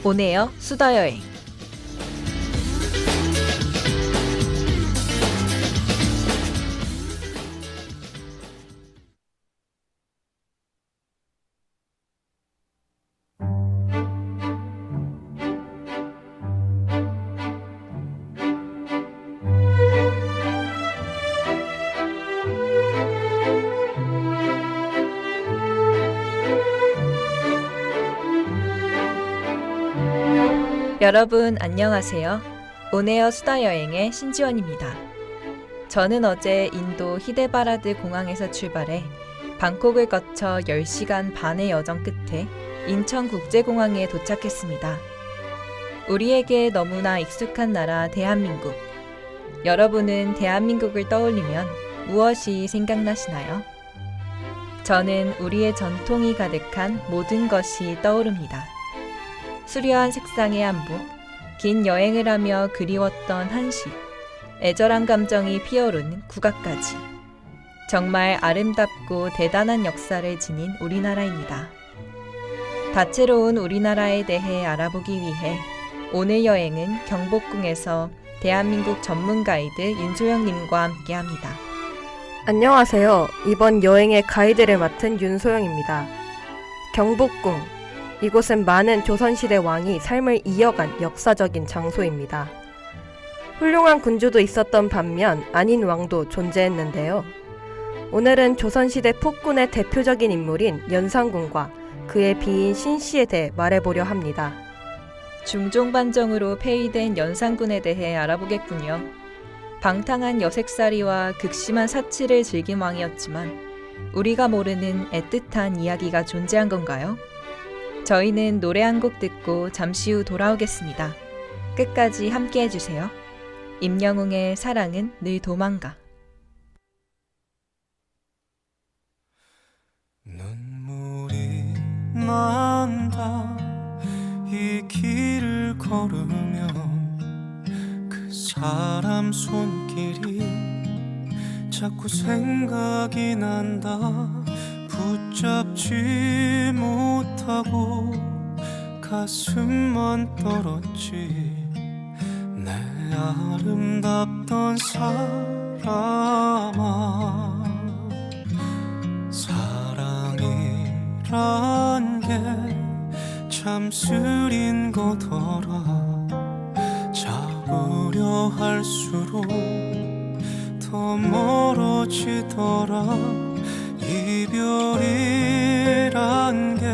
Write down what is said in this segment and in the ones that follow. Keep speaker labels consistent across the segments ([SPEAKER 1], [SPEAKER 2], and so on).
[SPEAKER 1] 오네요 수다여행. 여러분 안녕하세요. 오네요 수다여행의 신지원입니다. 저는 어제 인도 히데바라드 공항에서 출발해 방콕을 거쳐 10시간 반의 여정 끝에 인천국제공항에 도착했습니다. 우리에게 너무나 익숙한 나라 대한민국. 여러분은 대한민국을 떠올리면 무엇이 생각나시나요? 저는 우리의 전통이 가득한 모든 것이 떠오릅니다. 수려한 색상의 한복, 긴 여행을 하며 그리웠던 한식, 애절한 감정이 피어오르는 국악까지. 정말 아름답고 대단한 역사를 지닌 우리나라입니다. 다채로운 우리나라에 대해 알아보기 위해 오늘 여행은 경복궁에서 대한민국 전문 가이드 윤소영님과 함께합니다.
[SPEAKER 2] 안녕하세요. 이번 여행의 가이드를 맡은 윤소영입니다. 경복궁. 이곳은 많은 조선시대 왕이 삶을 이어간 역사적인 장소입니다. 훌륭한 군주도 있었던 반면 아닌 왕도 존재했는데요. 오늘은 조선시대 폭군의 대표적인 인물인 연산군과 그의 비인 신씨에 대해 말해보려 합니다.
[SPEAKER 1] 중종반정으로 폐위된 연산군에 대해 알아보겠군요. 방탕한 여색살이와 극심한 사치를 즐긴 왕이었지만 우리가 모르는 애틋한 이야기가 존재한 건가요? 저희는 노래 한 곡 듣고 잠시 후 돌아오겠습니다. 끝까지 함께 해주세요. 임영웅의 사랑은 늘 도망가.
[SPEAKER 3] 눈물이 난다 이 길을 걸으면 그 사람 손길이 자꾸 생각이 난다. 붙잡지 못하고 가슴만 떨었지. 내 아름답던 사람아, 사랑이란 게 참 쓰린 거더라. 잡으려 할수록 더 멀어지더라. 이별이란 게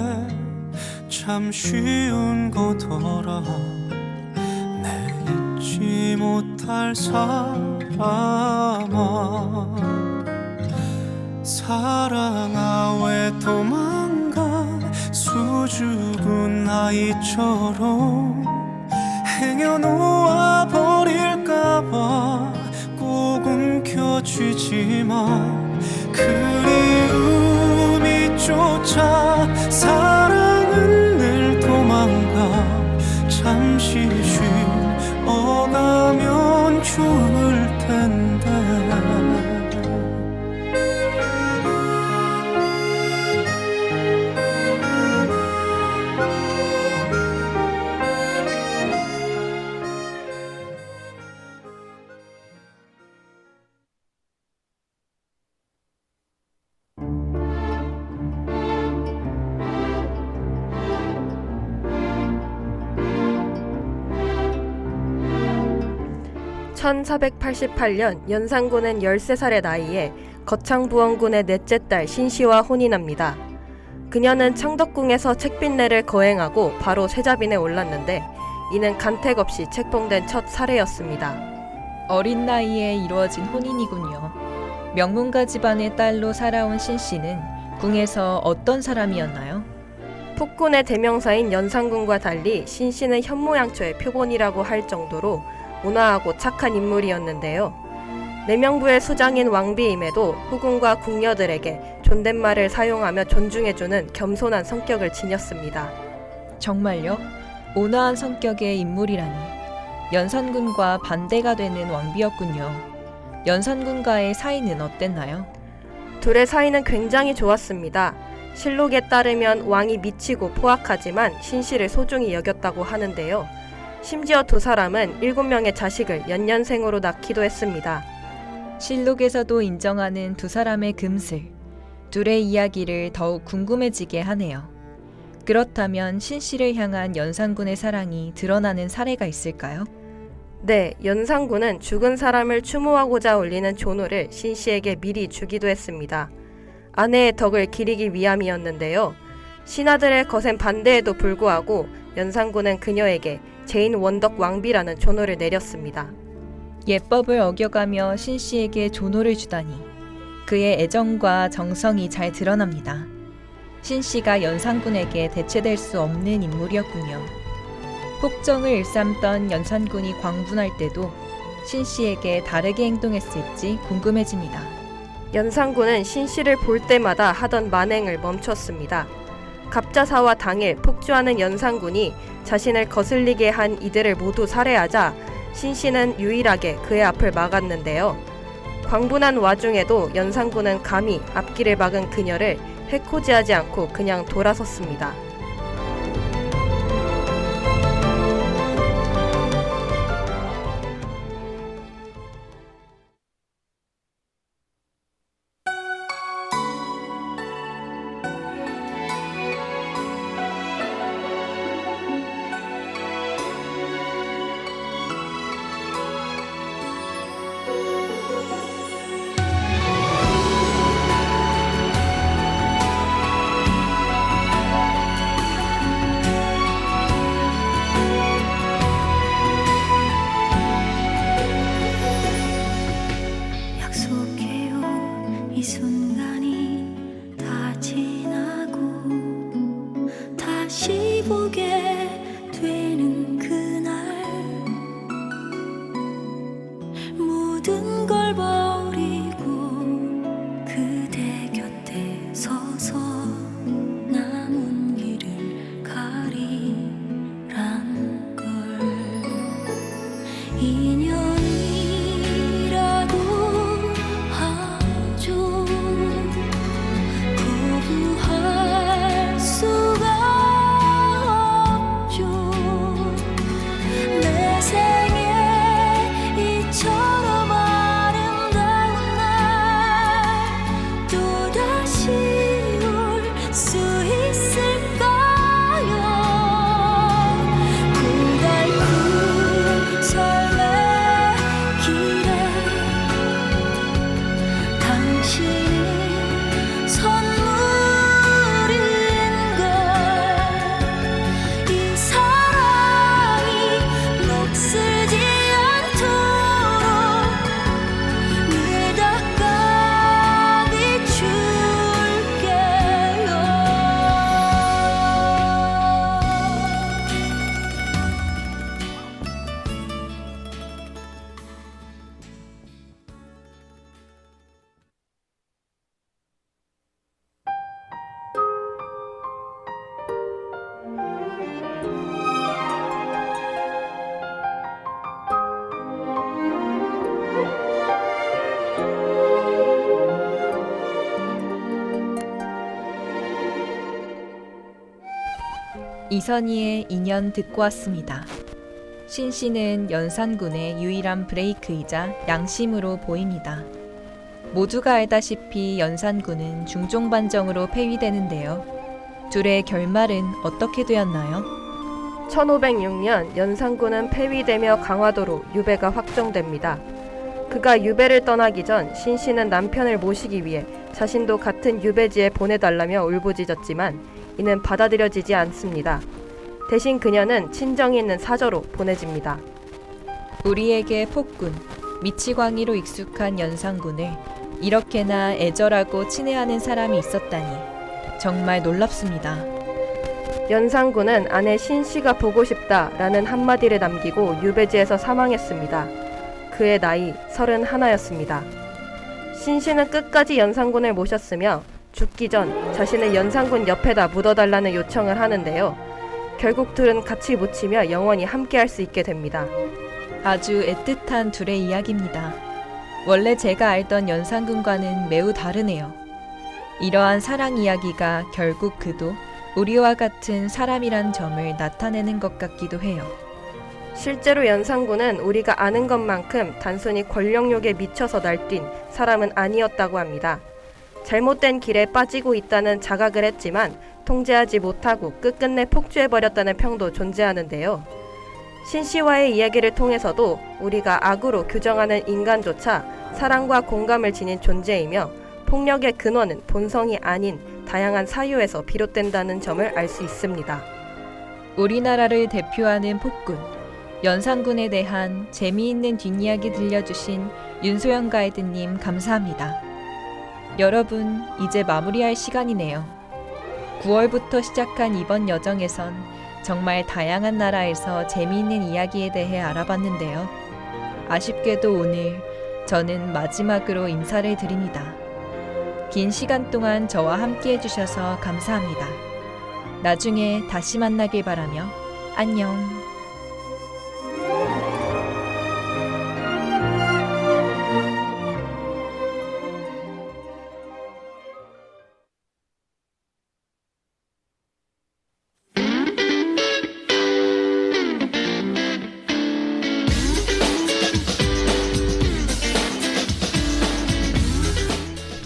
[SPEAKER 3] 참 쉬운 거더라. 내 잊지 못할 사람아, 사랑아 왜 도망가. 수줍은 아이처럼 행여놓아 버릴까봐 꼭 움켜쥐지만 그리움이 쫓아 사랑은 늘 도망가. 잠시 쉬어가면 좋을 텐데.
[SPEAKER 2] (1488년) 연산군은 13살의 나이에 거창부원군의 넷째 딸 신씨와 혼인합니다. 그녀는 창덕궁에서 책빈례를 거행하고 바로 세자빈에 올랐는데 이는 간택 없이 책봉된 첫 사례였습니다.
[SPEAKER 1] 어린 나이에 이루어진 혼인이군요. 명문가 집안의 딸로 살아온 신씨는 궁에서 어떤 사람이었나요?
[SPEAKER 2] 폭군의 대명사인 연산군과 달리 신씨는 현모양처의 표본이라고 할 정도로 온화하고 착한 인물이었는데요. 내명부의 수장인 왕비임에도 후궁과 궁녀들에게 존댓말을 사용하며 존중해주는 겸손한 성격을 지녔습니다.
[SPEAKER 1] 정말요? 온화한 성격의 인물이라니. 연산군과 반대가 되는 왕비였군요. 연산군과의 사이는 어땠나요?
[SPEAKER 2] 둘의 사이는 굉장히 좋았습니다. 실록에 따르면 왕이 미치고 포악하지만 신씨를 소중히 여겼다고 하는데요. 심지어 두 사람은 7명의 자식을 연년생으로 낳기도 했습니다.
[SPEAKER 1] 실록에서도 인정하는 두 사람의 금슬, 둘의 이야기를 더욱 궁금해지게 하네요. 그렇다면 신씨를 향한 연산군의 사랑이 드러나는 사례가 있을까요?
[SPEAKER 2] 네, 연산군은 죽은 사람을 추모하고자 올리는 조노를 신씨에게 미리 주기도 했습니다. 아내의 덕을 기리기 위함이었는데요. 신하들의 거센 반대에도 불구하고 연산군은 그녀에게 제인 원덕 왕비라는 조노를 내렸습니다.
[SPEAKER 1] 예법을 어겨가며 신씨에게 조노를 주다니 그의 애정과 정성이 잘 드러납니다. 신씨가 연산군에게 대체될 수 없는 인물이었군요. 폭정을 일삼던 연산군이 광분할 때도 신씨에게 다르게 행동했을지 궁금해집니다.
[SPEAKER 2] 연산군은 신씨를 볼 때마다 하던 만행을 멈췄습니다. 갑자사와 당일 폭주하는 연산군이 자신을 거슬리게 한 이들을 모두 살해하자 신씨는 유일하게 그의 앞을 막았는데요. 광분한 와중에도 연산군은 감히 앞길을 막은 그녀를 해코지하지 않고 그냥 돌아섰습니다.
[SPEAKER 4] 약속해온 이 순간이 다 지나고 다시 보게 되는 그날 모든 걸 버리고 그대 곁에 서서 남은 길을 가리란 걸 인연이라고 하죠. 거부할 수가 없죠. 내 생에 이처럼 아름다운 날 또다시 올 수 있을까요? 고달픈 삶의 길에 당신이 선물인 걸 이 사랑이 녹슬지 않도록 늘 닦아 비출게요.
[SPEAKER 1] 이선희의 인연 듣고 왔습니다. 신씨는 연산군의 유일한 브레이크이자 양심으로 보입니다. 모두가 알다시피 연산군은 중종반정으로 폐위되는데요. 둘의 결말은 어떻게 되었나요?
[SPEAKER 2] 1506년 연산군은 폐위되며 강화도로 유배가 확정됩니다. 그가 유배를 떠나기 전 신씨는 남편을 모시기 위해 자신도 같은 유배지에 보내달라며 울부짖었지만 이는 받아들여지지 않습니다. 대신 그녀는 친정이 있는 사저로 보내집니다.
[SPEAKER 1] 우리에게 폭군, 미치광이로 익숙한 연산군을 이렇게나 애절하고 친애하는 사람이 있었다니 정말 놀랍습니다.
[SPEAKER 2] 연산군은 아내 신씨가 보고 싶다라는 한마디를 남기고 유배지에서 사망했습니다. 그의 나이 31였습니다. 신씨는 끝까지 연산군을 모셨으며 죽기 전 자신을 연산군 옆에다 묻어달라는 요청을 하는데요. 결국 둘은 같이 묻히며 영원히 함께할 수 있게 됩니다.
[SPEAKER 1] 아주 애틋한 둘의 이야기입니다. 원래 제가 알던 연산군과는 매우 다르네요. 이러한 사랑 이야기가 결국 그도 우리와 같은 사람이란 점을 나타내는 것 같기도 해요.
[SPEAKER 2] 실제로 연산군은 우리가 아는 것만큼 단순히 권력욕에 미쳐서 날뛴 사람은 아니었다고 합니다. 잘못된 길에 빠지고 있다는 자각을 했지만 통제하지 못하고 끝끝내 폭주해버렸다는 평도 존재하는데요. 신씨와의 이야기를 통해서도 우리가 악으로 규정하는 인간조차 사랑과 공감을 지닌 존재이며 폭력의 근원은 본성이 아닌 다양한 사유에서 비롯된다는 점을 알 수 있습니다.
[SPEAKER 1] 우리나라를 대표하는 폭군, 연산군에 대한 재미있는 뒷이야기 들려주신 윤소영 가이드님 감사합니다. 여러분, 이제 마무리할 시간이네요. 9월부터 시작한 이번 여정에선 정말 다양한 나라에서 재미있는 이야기에 대해 알아봤는데요. 아쉽게도 오늘 저는 마지막으로 인사를 드립니다. 긴 시간 동안 저와 함께 해주셔서 감사합니다. 나중에 다시 만나길 바라며 안녕.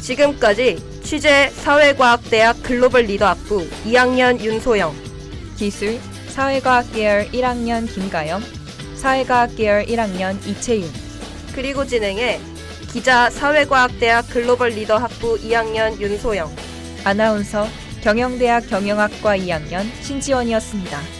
[SPEAKER 2] 지금까지 취재 사회과학대학 글로벌 리더학부 2학년 윤소영,
[SPEAKER 1] 기술, 사회과학 계열 1학년 김가영, 사회과학 계열 1학년 이채윤,
[SPEAKER 2] 그리고 진행해 기자 사회과학대학 글로벌 리더학부 2학년 윤소영,
[SPEAKER 1] 아나운서 경영대학 경영학과 2학년 신지원이었습니다.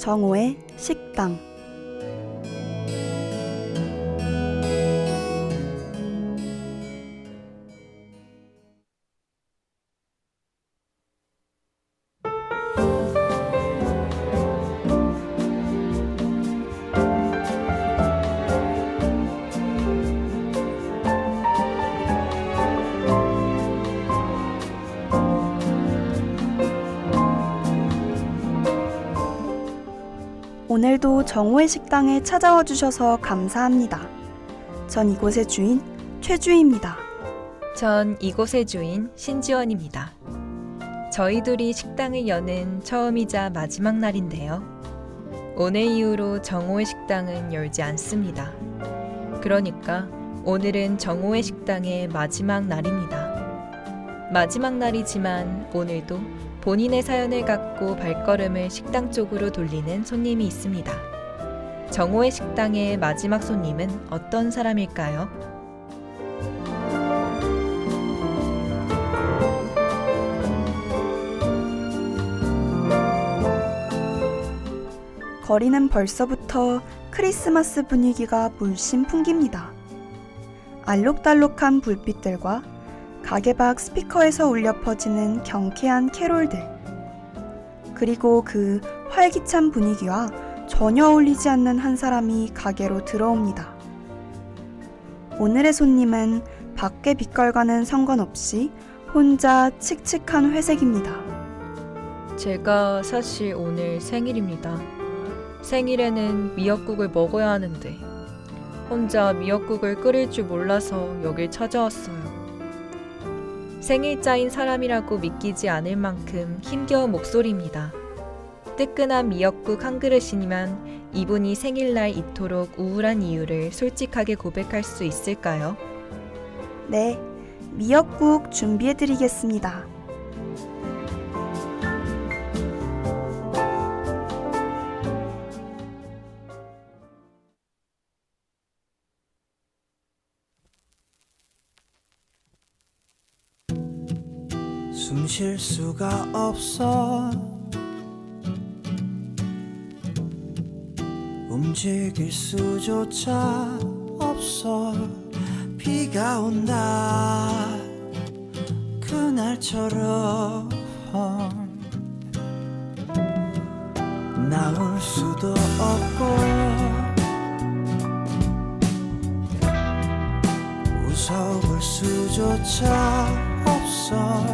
[SPEAKER 5] 정오의 식당. 오늘도 정오의 식당에 찾아와 주셔서 감사합니다. 전 이곳의 주인 최주희입니다.
[SPEAKER 1] 전 이곳의 주인 신지원입니다. 저희 둘이 식당을 여는 처음이자 마지막 날인데요. 오늘 이후로 정오의 식당은 열지 않습니다. 그러니까 오늘은 정오의 식당의 마지막 날입니다. 마지막 날이지만 오늘도 본인의 사연을 갖고 발걸음을 식당 쪽으로 돌리는 손님이 있습니다. 정오의 식당의 마지막 손님은 어떤 사람일까요?
[SPEAKER 5] 거리는 벌써부터 크리스마스 분위기가 물씬 풍깁니다. 알록달록한 불빛들과 가게 밖 스피커에서 울려 퍼지는 경쾌한 캐롤들, 그리고 그 활기찬 분위기와 전혀 어울리지 않는 한 사람이 가게로 들어옵니다. 오늘의 손님은 밖의 빛깔과는 상관없이 혼자 칙칙한 회색입니다.
[SPEAKER 1] 제가 사실 오늘 생일입니다. 생일에는 미역국을 먹어야 하는데 혼자 미역국을 끓일 줄 몰라서 여길 찾아왔어요. 생일자인 사람이라고 믿기지 않을 만큼 힘겨운 목소리입니다. 뜨끈한 미역국 한 그릇이면 이분이 생일날 이토록 우울한 이유를 솔직하게 고백할 수 있을까요?
[SPEAKER 5] 네, 미역국 준비해드리겠습니다.
[SPEAKER 3] 숨 쉴 수가 없어 움직일 수조차 없어 비가 온다 그날처럼 나올 수도 없고 웃어볼 수조차 없어.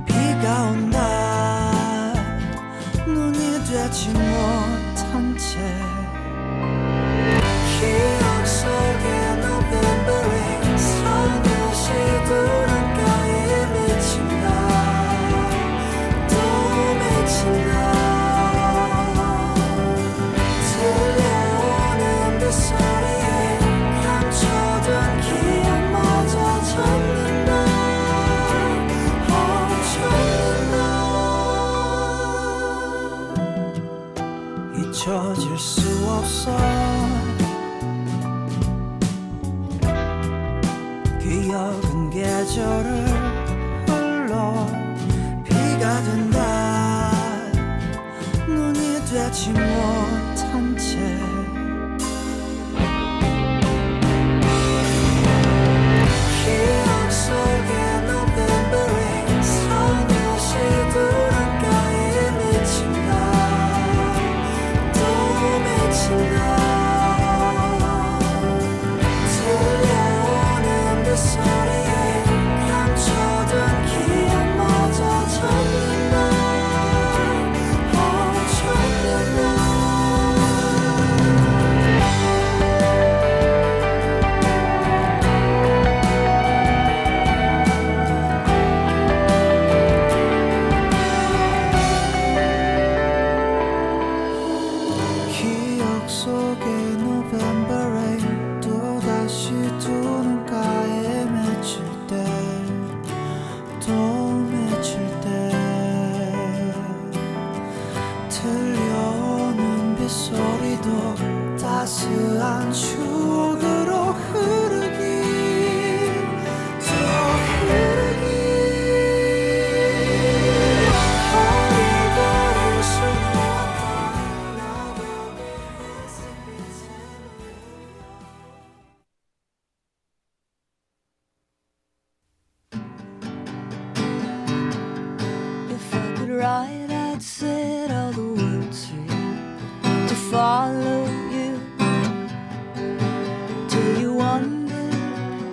[SPEAKER 3] 비가 온 날 눈이 되지 못한 채 기억 속에 November rain 서늘시 구름가에 맺힌다. 또 맺힌다. 들려오는 빗소리에 감춰둔 기억마저 젖는다. 젖는다. 잊혀질 수 없어. 기억은 계절을 흘러 비가 된다. 눈이 되지 못한 채 기억 속에 November rain 서늘시 구름가에 맺힌다. 또 맺힌다. 들려오는 빗소리에 감춰둔 기억마저 젖는다. 젖는다. 기억 속에 November rain 또다시 두 눈가에 맺힐 때 또 맺힐 때 들려오는 빗소리도 따스한 추억으로 흐르기 또 흐르기. 어리버릴 수는
[SPEAKER 4] If I could write, I'd set all the words free to follow you till you wander,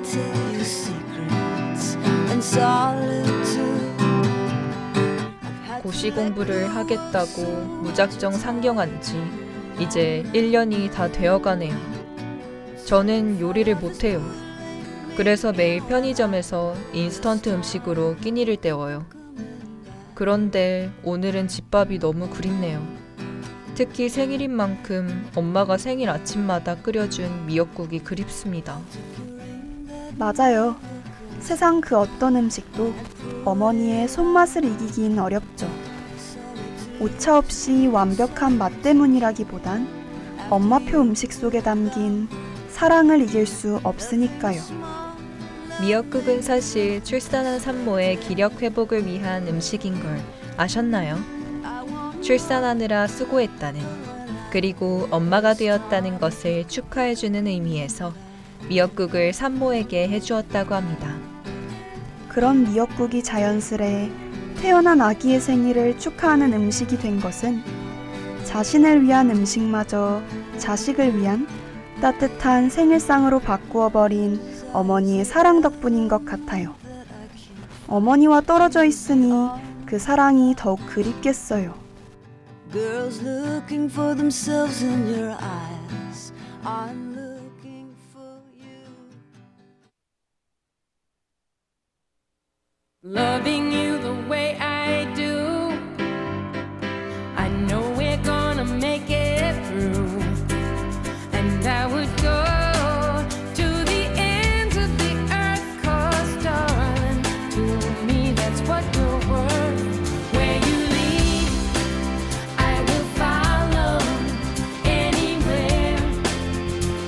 [SPEAKER 4] tell your secrets and solitude.
[SPEAKER 1] 고시 공부를 하겠다고 무작정 상경한 지 이제 1년이 다 되어가네요. 저는 요리를 못해요. 그래서 매일 편의점에서 인스턴트 음식으로 끼니를 때워요. 그런데 오늘은 집밥이 너무 그립네요. 특히 생일인 만큼 엄마가 생일 아침마다 끓여준 미역국이 그립습니다.
[SPEAKER 5] 맞아요. 세상 그 어떤 음식도 어머니의 손맛을 이기긴 어렵죠. 오차 없이 완벽한 맛 때문이라기보단 엄마표 음식 속에 담긴 사랑을 이길 수 없으니까요.
[SPEAKER 1] 미역국은 사실 출산한 산모의 기력 회복을 위한 음식인 걸 아셨나요? 출산하느라 수고했다는, 그리고 엄마가 되었다는 것을 축하해주는 의미에서 미역국을 산모에게 해주었다고 합니다.
[SPEAKER 5] 그런 미역국이 자연스레 태어난 아기의 생일을 축하하는 음식이 된 것은 자신을 위한 음식마저 자식을 위한 따뜻한 생일상으로 바꾸어 버린 어머니의 사랑 덕분인 것 같아요. 어머니와 떨어져 있으니 그 사랑이 더욱 그립겠어요.
[SPEAKER 4] Girls looking for themselves in your eyes. I'm looking for you.
[SPEAKER 6] Loving you the way I do, I know we're gonna make it through. And I would go to the ends of the earth, 'cause darling, to me that's what you're worth. Where you lead, I will follow. Anywhere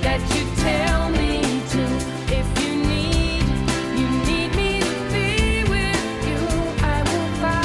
[SPEAKER 6] that you tell me to. If you need me to be with you, I will follow.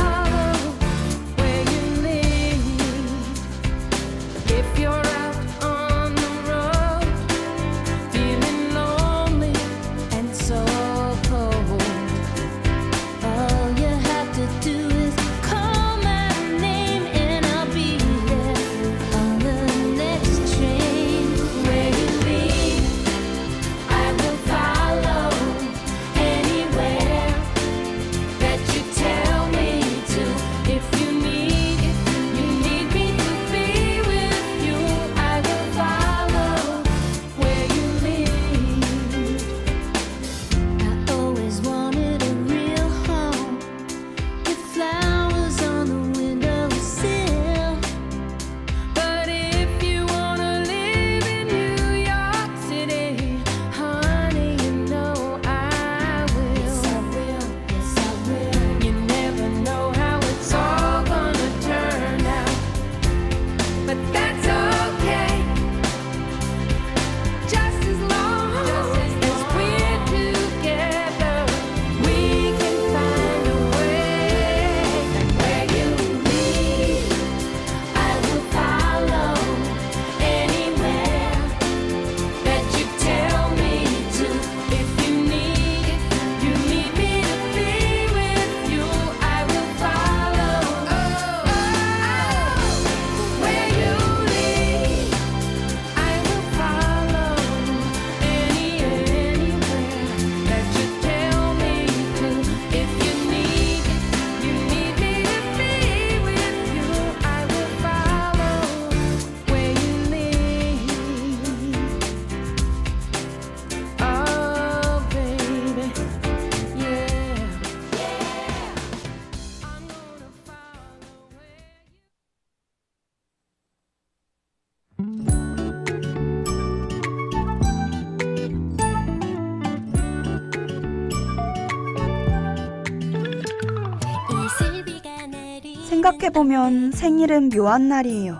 [SPEAKER 5] 생각해보면 생일은 묘한 날이에요.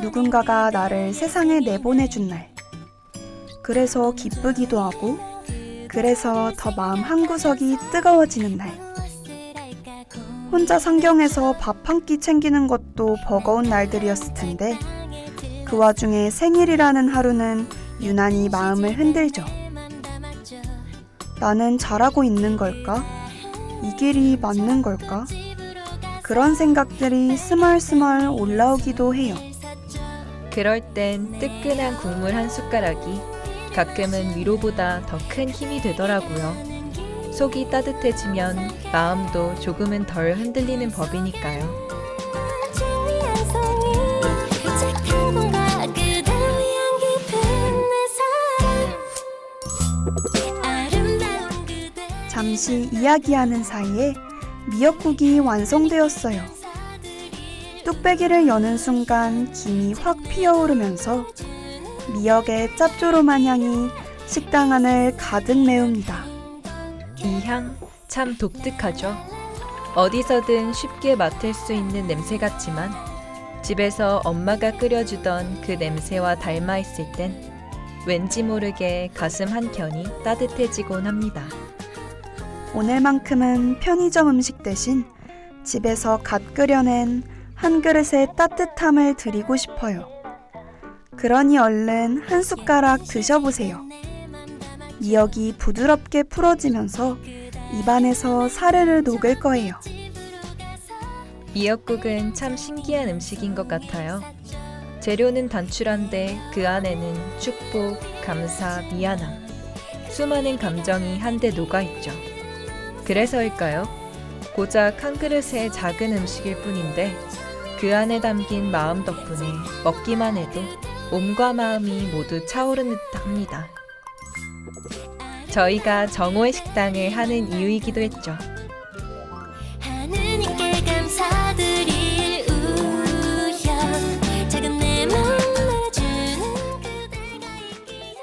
[SPEAKER 5] 누군가가 나를 세상에 내보내준 날. 그래서 기쁘기도 하고, 그래서 더 마음 한구석이 뜨거워지는 날. 혼자 상경해서 밥 한 끼 챙기는 것도 버거운 날들이었을 텐데, 그 와중에 생일이라는 하루는 유난히 마음을 흔들죠. 나는 잘하고 있는 걸까? 이 길이 맞는 걸까? 그런 생각들이 스멀스멀 올라오기도 해요.
[SPEAKER 1] 그럴 땐 뜨끈한 국물 한 숟가락이 가끔은 위로보다 더 큰 힘이 되더라고요. 속이 따뜻해지면 마음도 조금은 덜 흔들리는 법이니까요.
[SPEAKER 5] 잠시 이야기하는 사이에 미역국이 완성되었어요. 뚝배기를 여는 순간 김이 확 피어오르면서 미역의 짭조름한 향이 식당 안을 가득 메웁니다.
[SPEAKER 1] 이 향 참 독특하죠. 어디서든 쉽게 맡을 수 있는 냄새 같지만 집에서 엄마가 끓여주던 그 냄새와 닮아 있을 땐 왠지 모르게 가슴 한켠이 따뜻해지곤 합니다.
[SPEAKER 5] 오늘만큼은 편의점 음식 대신 집에서 갓 끓여낸 한 그릇의 따뜻함을 드리고 싶어요. 그러니 얼른 한 숟가락 드셔보세요. 미역이 부드럽게 풀어지면서 입안에서 사르르 녹을 거예요.
[SPEAKER 1] 미역국은 참 신기한 음식인 것 같아요. 재료는 단출한데 그 안에는 축복, 감사, 미안함, 수많은 감정이 한데 녹아있죠. 그래서일까요? 고작 한 그릇의 작은 음식일 뿐인데 그 안에 담긴 마음 덕분에 먹기만 해도 몸과 마음이 모두 차오르는 듯 합니다. 저희가 정오의 식당을 하는 이유이기도 했죠.
[SPEAKER 7] 하느님께 감사드릴 우연 작은 내 맘 알아주는 그대가 있기에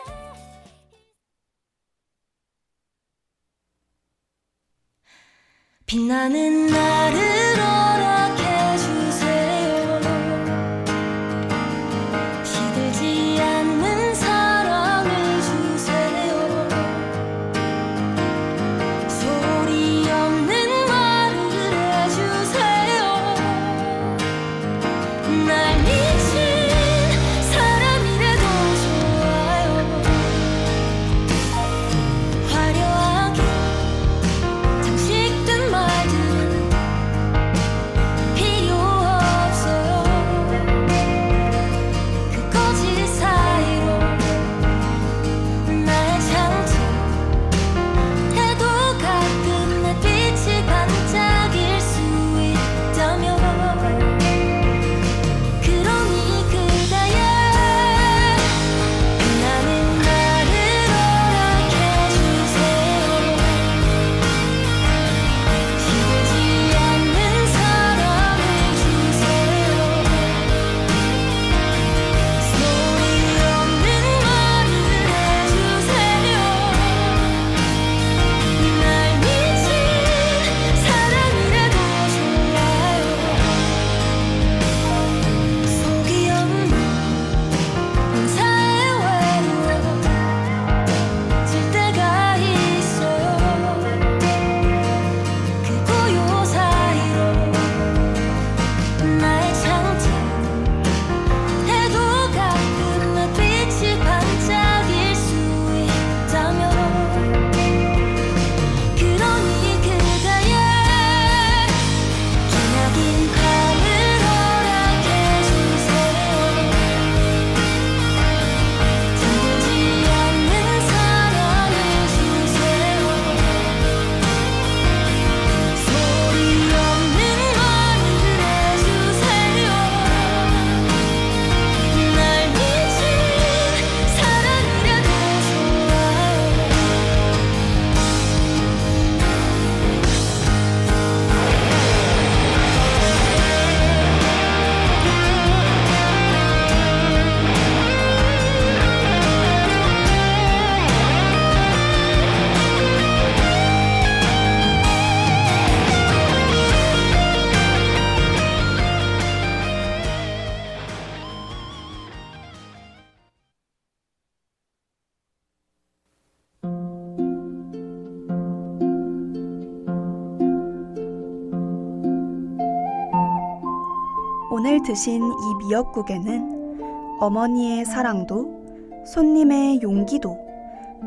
[SPEAKER 7] 빛나는 나를 허락해 주세요. 시들지 않는 사랑을 주세요. 소리 없는 말을 해주세요. 날 잊은 사람이라도 좋아요. 화려하게 장식된 말들
[SPEAKER 5] 오늘 드신 이 미역국에는 어머니의 사랑도, 손님의 용기도,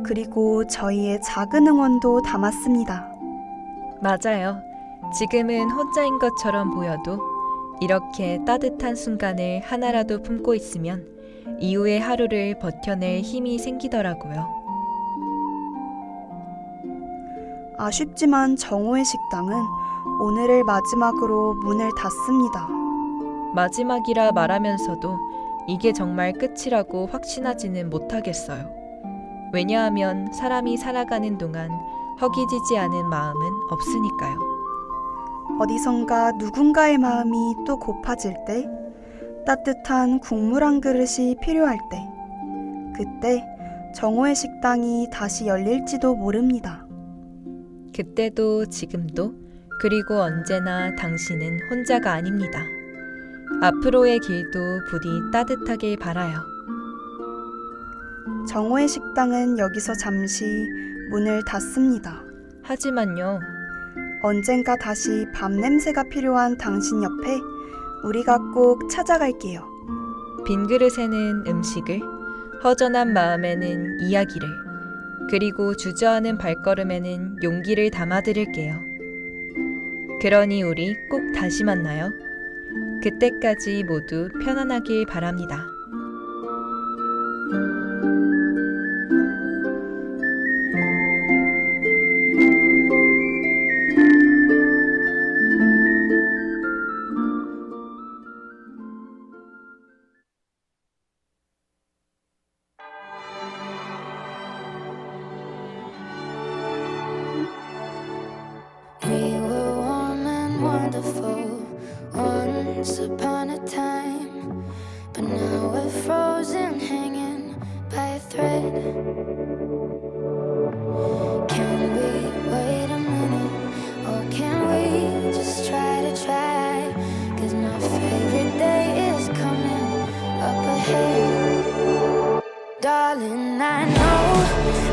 [SPEAKER 5] 그리고 저희의 작은 응원도 담았습니다.
[SPEAKER 1] 맞아요. 지금은 혼자인 것처럼 보여도 이렇게 따뜻한 순간을 하나라도 품고 있으면 이후의 하루를 버텨낼 힘이 생기더라고요.
[SPEAKER 5] 아쉽지만 정호의 식당은 오늘을 마지막으로 문을 닫습니다.
[SPEAKER 1] 마지막이라 말하면서도 이게 정말 끝이라고 확신하지는 못하겠어요. 왜냐하면 사람이 살아가는 동안 허기지지 않은 마음은 없으니까요.
[SPEAKER 5] 어디선가 누군가의 마음이 또 고파질 때, 따뜻한 국물 한 그릇이 필요할 때, 그때 정호의 식당이 다시 열릴지도 모릅니다.
[SPEAKER 1] 그때도 지금도 그리고 언제나 당신은 혼자가 아닙니다. 앞으로의 길도 부디 따뜻하길 바라요.
[SPEAKER 5] 정호의 식당은 여기서 잠시 문을 닫습니다.
[SPEAKER 1] 하지만요,
[SPEAKER 5] 언젠가 다시 밥 냄새가 필요한 당신 옆에 우리가 꼭 찾아갈게요.
[SPEAKER 1] 빈 그릇에는 음식을, 허전한 마음에는 이야기를, 그리고 주저하는 발걸음에는 용기를 담아드릴게요. 그러니 우리 꼭 다시 만나요. 그때까지 모두 편안하길 바랍니다.
[SPEAKER 7] We were warm and wonderful once upon a time, but now we're frozen, hanging by a thread. Can we wait a minute, or can we just try to try? 'Cause my favorite day is coming up ahead. Darling, I know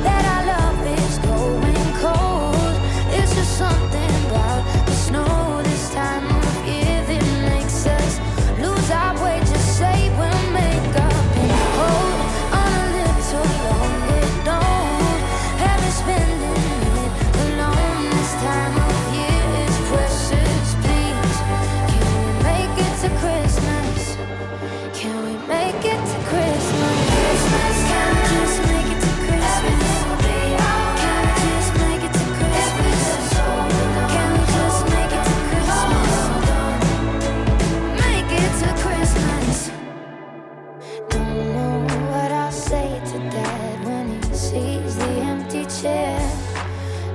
[SPEAKER 7] that our love is going cold. It's just something about the snow this time of year that makes us lose our way. Just say we'll make up and hold on a little longer. Don't have me spending it alone this time of year. It's precious, please. Can we make it to Christmas? Can we make it to Christmas? Christmas, can we just make it to Christmas? Can we just make it to Christmas? Can we just make it to Christmas? Make it to Christmas. Don't know what I'll say to Dad when he sees the empty chair.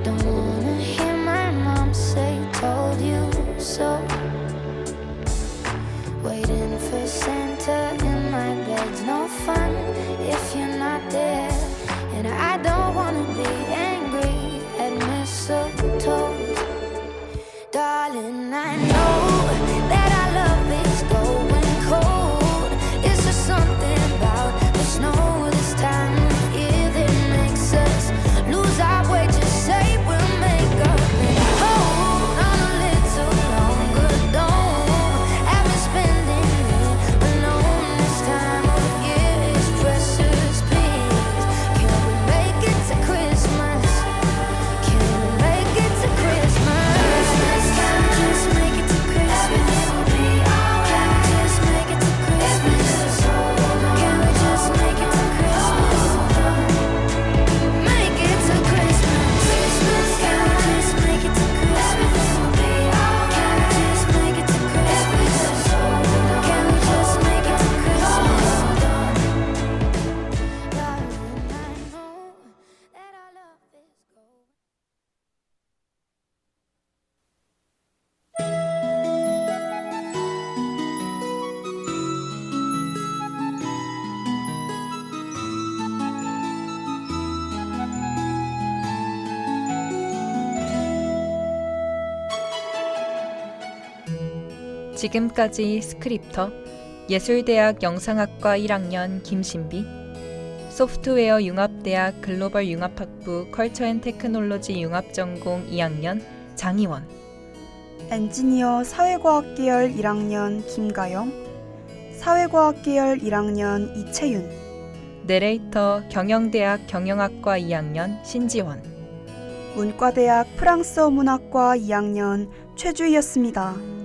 [SPEAKER 7] Don't wanna hear my mom say, told you so. Waiting for Santa in my bed's no fun if you're not there. And I don't wanna be angry at mistletoe. Darling, I know that our love is going cold. It's just something about the snow this time of year that makes us lose our way. Just say we'll make up and hold on a little longer. Don't have me spending it alone this time of year. It's precious, please. Can we make it to Christmas? Can we make it to Christmas? Can we just make it to Christmas? Can we just make it to Christmas? Can we just make it to Christmas? Make it to Christmas. Can we just make it to Christmas? Can we just make it to Christmas? Can we just make it to Christmas? Darling, I know that our love is going.
[SPEAKER 1] 지금까지 스크립터, 예술대학 영상학과 1학년 김신비, 소프트웨어 융합대학 글로벌 융합학부 컬처 앤 테크놀로지 융합전공 2학년 장희원,
[SPEAKER 5] 엔지니어 사회과학 계열 1학년 김가영, 사회과학 계열 1학년 이채윤,
[SPEAKER 1] 내레이터 경영대학 경영학과 2학년 신지원.
[SPEAKER 5] 문과대학 프랑스어 문학과 2학년 최주희였습니다.